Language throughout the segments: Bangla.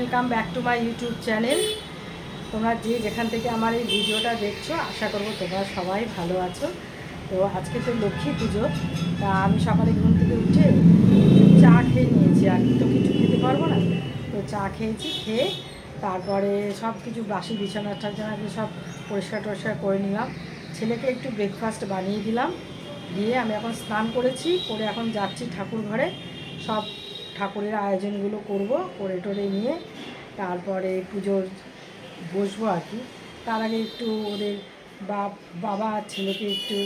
Welcome back to my YouTube channel. তোমরা যে যেখান থেকে আমার এই ভিডিওটা দেখছো, আশা করবো তোমরা সবাই ভালো আছো। তো আজকে তো লক্ষ্মী পুজো, তা আমি সকালে ঘুম থেকে উঠে চা খেয়ে নিয়েছি, আর তো কিছু খেতে পারবো না, তো চা খেয়েছি। খেয়ে তারপরে সব কিছু বাসি বিছানা সব পরিষ্কার টরিষ্কার করে নিলাম। ছেলেকে একটু ব্রেকফাস্ট বানিয়ে দিলাম, দিয়ে আমি এখন স্নান করেছি, করে এখন যাচ্ছি ঠাকুর ঘরে। সব ঠাকুরের আয়োজনগুলো করব, করে টোরে নিয়ে তারপরে পুজোর বসবো আর কি। তার আগে একটু ওদের বাবা আর ছেলেকে একটু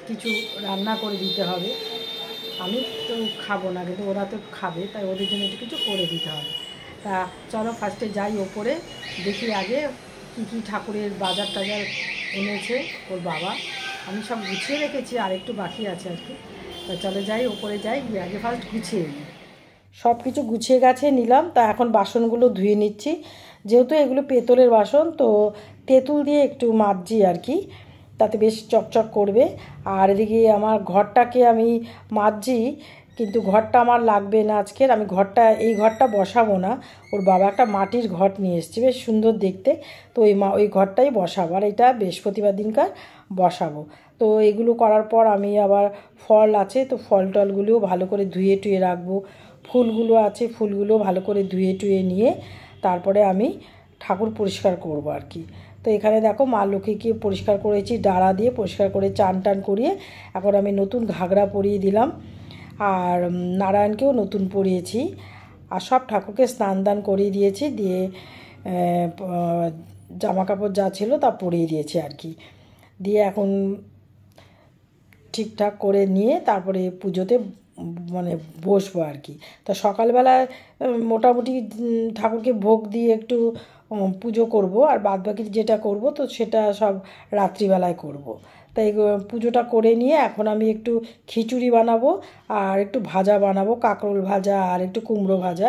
কিছু রান্না করে দিতে হবে। আমি তো খাবো না, কিন্তু ওরা তো খাবে, তাই ওদের জন্য একটু কিছু করে দিতে হবে। তা চলো ফার্স্টে যাই ওপরে, দেখি আগে কী কী ঠাকুরের বাজার টাজার এনেছে ওর বাবা। আমি সব গুছিয়ে রেখেছি, আর একটু বাকি আছে আর কি। তা চলো যাই ওপরে, যাই গিয়ে আগে ফার্স্ট গুছিয়ে নিই। সব কিছু গুছিয়ে গাছিয়ে নিলাম। তা এখন বাসনগুলো ধুয়ে নিচ্ছি, যেহেতু এগুলো পেতলের বাসন, তো তেঁতুল দিয়ে একটু মাজছি আর কি, তাতে বেশ চকচক করবে। আর এদিকে আমার ঘরটাকে আমি মাজছি, কিন্তু ঘরটা আমার লাগবে না আজকের। আমি এই ঘরটা বসাবো না, ওর বাবা একটা মাটির ঘট নিয়ে এসেছে, বেশ সুন্দর দেখতে। তো ওই ঘরটাই বসাবো, আর এটা বৃহস্পতিবার দিনকার বসাবো। তো এগুলো করার পর আমি আবার ফল আছে, তো ফল টলগুলোও ভালো করে ধুয়ে টুয়ে রাখবো। ফুলগুলো আছে, ফুলগুলো ভালো করে ধুয়ে টুয়ে নিয়ে তারপরে আমি ঠাকুর পরিষ্কার করব আর কি। তো এখানে দেখো মা লক্ষ্মীকে পরিষ্কার করেছি, ডাড়া দিয়ে পরিষ্কার করে চান টান করিয়ে এখন আমি নতুন ঘাগরা পরিয়ে দিলাম, আর নারায়ণকেও নতুন পরিয়েছি, আর সব ঠাকুরকে স্নান দান করিয়ে দিয়েছি, দিয়ে জামা কাপড় যা ছিল তা পরিয়ে দিয়েছি আর কি। দিয়ে এখন ঠিকঠাক করে নিয়ে তারপরে পুজোতে মানে বসবো আর কি। তা সকালবেলায় মোটামুটি ঠাকুরকে ভোগ দিয়ে একটু পুজো করব, আর বাদবাকি যেটা করব তো সেটা সব রাত্রিবেলায় করব। তাই পুজোটা করে নিয়ে এখন আমি একটু খিচুড়ি বানাবো, আর একটু ভাজা বানাবো, কাঁকরোল ভাজা আর একটু কুমড়ো ভাজা।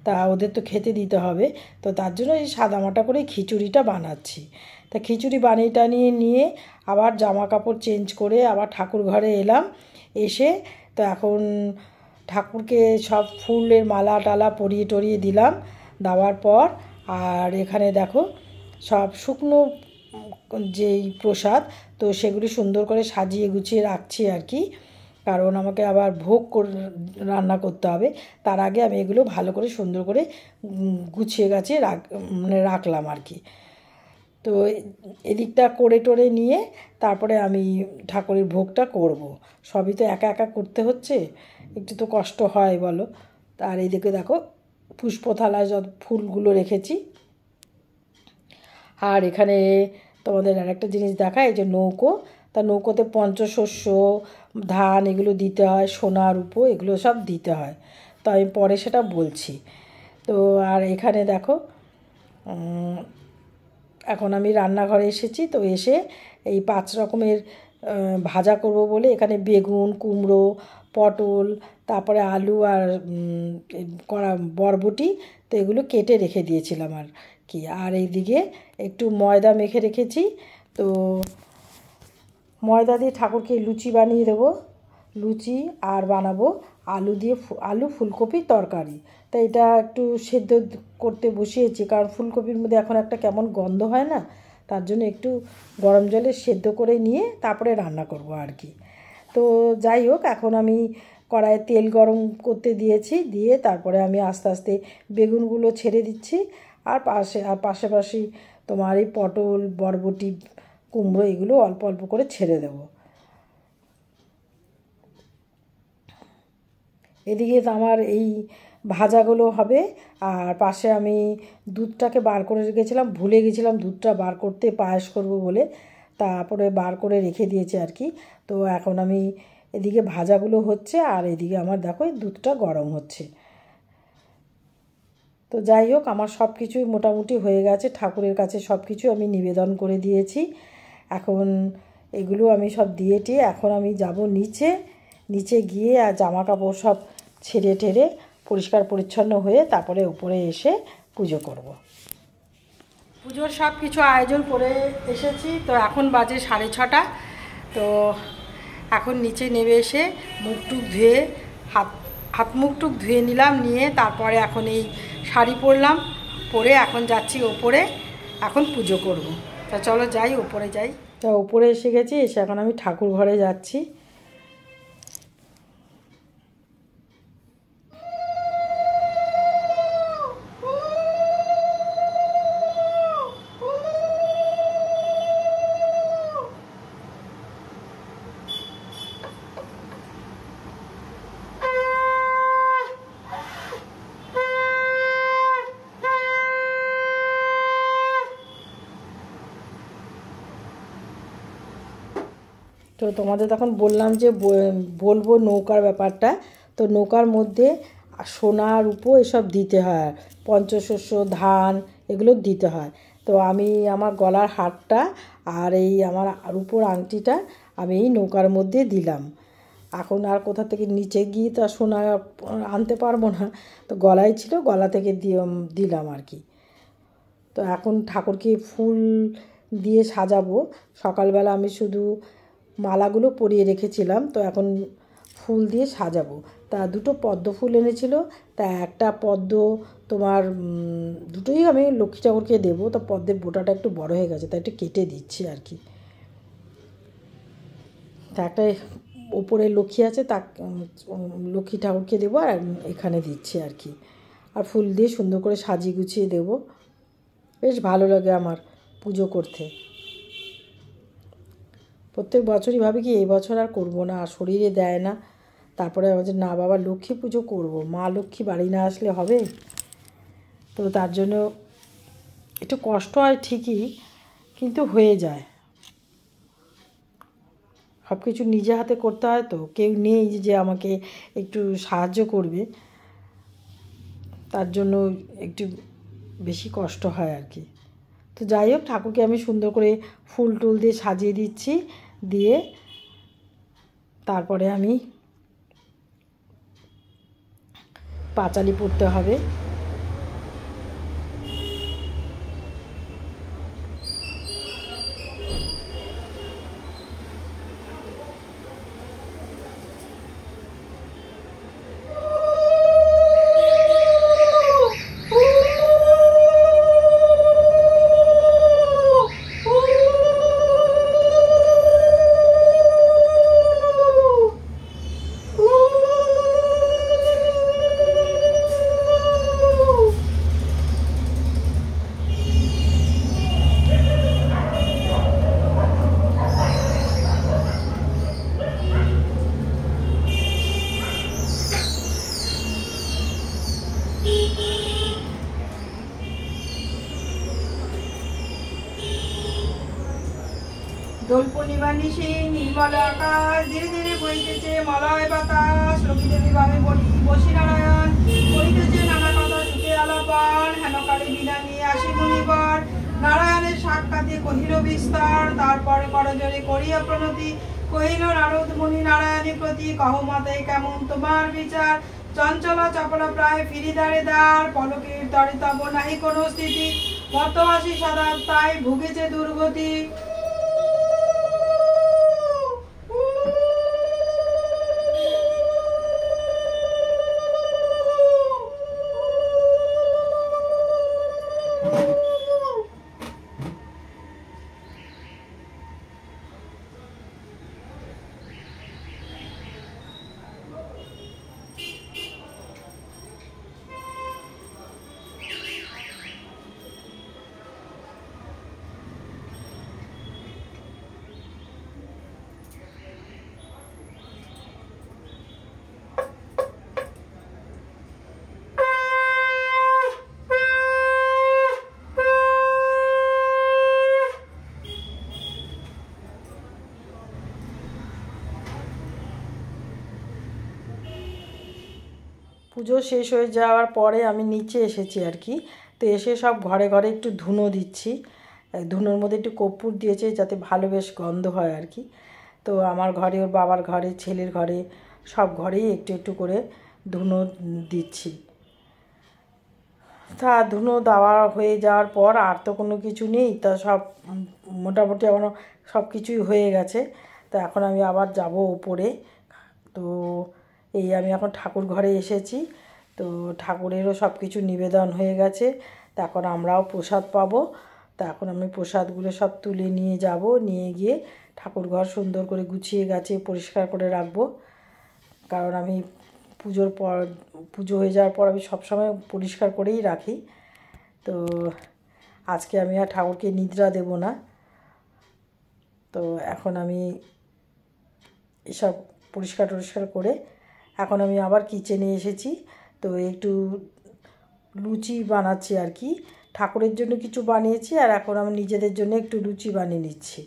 তা ওদের তো খেতে দিতে হবে, তো তার জন্য এই সাদামাটা করে খিচুড়িটা বানাচ্ছি। তা খিচুড়ি বানিয়ে টানিয়ে নিয়ে আবার জামা কাপড় চেঞ্জ করে আবার ঠাকুর ঘরে এলাম। এসে তো এখন ঠাকুরকে সব ফুলের মালা টালা পরিয়ে টরিয়ে দিলাম, দেওয়ার পর আর এখানে দেখো সব শুকনো যেই প্রসাদ, তো সেগুলি সুন্দর করে সাজিয়ে গুছিয়ে রাখছি আর কি, কারণ আমাকে আবার ভোগ রান্না করতে হবে। তার আগে আমি এগুলো ভালো করে সুন্দর করে গুছিয়ে গাছিয়ে রাখলাম আর কি। তো এদিকটা করে টোরে নিয়ে তারপরে আমি ঠাকুরের ভোগটা করব। সবই তো একা একা করতে হচ্ছে, একটু তো কষ্ট হয় বলো। আর এইদিকে দেখো পুষ্পথালায় যত ফুলগুলো রেখেছি। আর এখানে তোমাদের আরেকটা জিনিস দেখায়, এই যে নৌকো, তা নৌকোতে পঞ্চশস্য ধান এগুলো দিতে হয়, সোনা রূপো এগুলো সব দিতে হয়, তো আমি পরে সেটা বলছি। তো আর এখানে দেখো এখন আমি রান্নাঘরে এসেছি, তো এসে এই 5 রকমের ভাজা করব বলে এখানে বেগুন, কুমড়ো, পটল, তারপরে আলু আর বরবটি, তো এগুলো কেটে রেখে দিয়েছিলাম আর কি। আর এইদিকে একটু ময়দা মেখে রেখেছি, তো ময়দা দিয়ে ঠাকুরকে লুচি বানিয়ে দেবো, লুচি আর বানাবো আলু ফুলকপির তরকারি। তাই এটা একটু সেদ্ধ করতে বসিয়েছি, কারণ ফুলকপির মধ্যে এখন একটা কেমন গন্ধ হয় না, তার জন্য একটু গরম জলে সেদ্ধ করে নিয়ে তারপরে রান্না করব আর কি। তো যাই হোক, এখন আমি কড়াইয়ে তেল গরম করতে দিয়েছি, দিয়ে তারপরে আমি আস্তে আস্তে বেগুনগুলো ছেড়ে দিচ্ছি, আর পাশাপাশি তোমার এই পটল, বরবটি, কুমড়ো এগুলো অল্প অল্প করে ছেড়ে দেবো। এদিকে আমার এই ভাজাগুলো হবে, আর পাশে আমি দুধটাকে বার করে রেখেছিলাম, ভুলে গেছিলাম দুধটা বার করতে, পায়েস করব বলে, তারপরে বার করে রেখে দিয়েছি আর কি। তো এখন আমি এদিকে ভাজাগুলো হচ্ছে, আর এদিকে আমার দেখো দুধটা গরম হচ্ছে। তো যাই হোক, আমার সব কিছুই মোটামুটি হয়ে গেছে, ঠাকুরের কাছে সব কিছু আমি নিবেদন করে দিয়েছি। এখন এগুলো আমি সব দিয়ে টিয়ে এখন আমি যাব নিচে গিয়ে আর জামা কাপড় সব ছেড়ে টেরে পরিষ্কার পরিচ্ছন্ন হয়ে তারপরে উপরে এসে পুজো করব। পুজোর সব কিছু আয়োজন করে এসেছি, তো এখন বাজে 6:30। তো এখন নিচে নেমে এসে মুখটুক ধুয়ে হাত মুখটুক ধুয়ে নিলাম, নিয়ে তারপরে এখন এই শাড়ি পরলাম, করে এখন যাচ্ছি ওপরে, এখন পুজো করব। তা চলো যাই, ওপরে যাই। তা ওপরে এসে গেছি, এসে এখন আমি ঠাকুর ঘরে যাচ্ছি। তো তোমাদের তখন বললাম যে বলবো নৌকার ব্যাপারটা। তো নৌকার মধ্যে সোনা রূপো এসব দিতে হয়, পঞ্চশস্য ধান এগুলো দিতে হয়। তো আমি আমার গলার হারটা আর এই আমার রূপোর আংটিটা আমি এই নৌকার মধ্যে দিলাম। এখন আর কোথা থেকে নিচে গিয়ে তো সোনা আনতে পারবো না, তো গলায় ছিল, গলা থেকে দিলাম আর কি। তো এখন ঠাকুরকে ফুল দিয়ে সাজাবো। সকালবেলা আমি শুধু মালাগুলো পরিয়ে রেখেছিলাম, তো এখন ফুল দিয়ে সাজাবো। তা দুটো পদ্ম ফুল এনেছিল, তা একটা পদ্ম তোমার দুটোই আমি লক্ষ্মী ঠাকুরকে দেবো। তো পদ্মের বোটাটা একটু বড় হয়ে গেছে, তাই একটু কেটে দিচ্ছি আর কি। তা একটা ওপরে লক্ষ্মী আছে, তা লক্ষ্মী ঠাকুরকে দেবো, আর এখানে দিচ্ছি আর কি। আর ফুল দিয়ে সুন্দর করে সাজিয়ে গুছিয়ে দেবো। বেশ ভালো লাগে আমার পুজো করতে। প্রত্যেক বছরই ভাবি কি এই বছর আর করবো না, আর শরীরে দেয় না। তারপরে আবার যে না বাবা লক্ষ্মী পুজো করবো, মা লক্ষ্মী বাড়ি না আসলে হবে। তো তার জন্য একটু কষ্ট হয় ঠিকই, কিন্তু হয়ে যায়। সব কিছু নিজে হাতে করতে হয়, তো কেউ নেই যে আমাকে একটু সাহায্য করবে, তার জন্য একটু বেশি কষ্ট হয় আর কি। তো যাই হোক, ঠাকুরকে আমি সুন্দর করে ফুল টুল দিয়ে সাজিয়ে দিচ্ছি, দিয়ে তারপরে আমি পাঁচালি পড়তে হবে। দোল পূর্ণিমা নিশি নির্মল আকাশ, ধীরে ধীরে বইতেছে মলয় বাতাস। লক্ষ্মী দেবী ভাবে বসি নারায়ণ, করিতেছে নানা কথা সুখে আলাপন। হেনকালে বিনা নিয়ে আসি মুনিবর, নারায়ণের সাক্ষাতে কহিল বিস্তার। তারপর করজোরে করিয়া প্রণতি, কহিল নারদ মুনি নারায়ণী প্রতি। কহ মাতে কেমন তোমার বিচার, চঞ্চলা চপলা প্রায় ফিরি দ্বারে দ্বার। পলকের তরে তব নাহি কোনো স্থিতি, মত আসি সদা তাই ভুগেছে দুর্গতি। পুজো শেষ হয়ে যাওয়ার পরে আমি নিচে এসেছি আর কি। তো এসে সব ঘরে ঘরে একটু ধুনো দিচ্ছি। ধুনোর মধ্যে একটু কর্পূর দিয়েছে যাতে ভালো বেশ গন্ধ হয় আর কি। তো আমার ঘরে, ওর বাবার ঘরে, ছেলের ঘরে, সব ঘরেই একটু একটু করে ধুনো দিচ্ছি। তা ধুনো দেওয়া হয়ে যাওয়ার পর আর তো কোনো কিছু নেই, তা সব মোটামুটি আমার সব কিছুই হয়ে গেছে। তো এখন আমি আবার যাব উপরে। তো এই আমি এখন ঠাকুর ঘরে এসেছি। তো ঠাকুরেরও সব কিছু নিবেদন হয়ে গেছে। তা এখন আমরাও প্রসাদ পাবো। তা এখন আমি প্রসাদগুলো সব তুলে নিয়ে যাব, নিয়ে গিয়ে ঠাকুরঘর সুন্দর করে গুছিয়ে গাছিয়ে পরিষ্কার করে রাখবো। কারণ আমি পুজোর পর, পুজো হয়ে যাওয়ার পর আমি সবসময় পরিষ্কার করেই রাখি। তো আজকে আমি আর ঠাকুরকে নিদ্রা দেব না। তো এখন আমি এসব পরিষ্কার টরিষ্কার করে এখন আমি আবার কিচেনে এসেছি। তো একটু লুচি বানাচ্ছি আর কি, ঠাকুরের জন্য কিছু বানিয়েছি আর এখন আমি নিজেদের জন্য একটু লুচি বানিয়ে নিচ্ছি।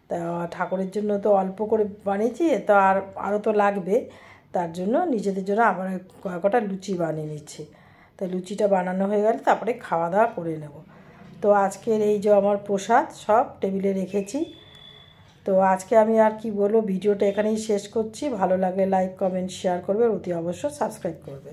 তা ঠাকুরের জন্য তো অল্প করে বানিয়েছি, তো আরও তো লাগবে, তার জন্য নিজেদের জন্য আবার কয়েকটা লুচি বানিয়ে নিচ্ছি। তো লুচিটা বানানো হয়ে গেলে তারপরে খাওয়া দাওয়া করে নেব। তো আজকের এই যে আমার প্রসাদ সব টেবিলে রেখেছি। তো আজকে আমি আর কি বলবো, ভিডিওটা এখানেই শেষ করছি। ভালো লাগলে লাইক কমেন্ট শেয়ার করবে, অতি অবশ্য সাবস্ক্রাইব করবে।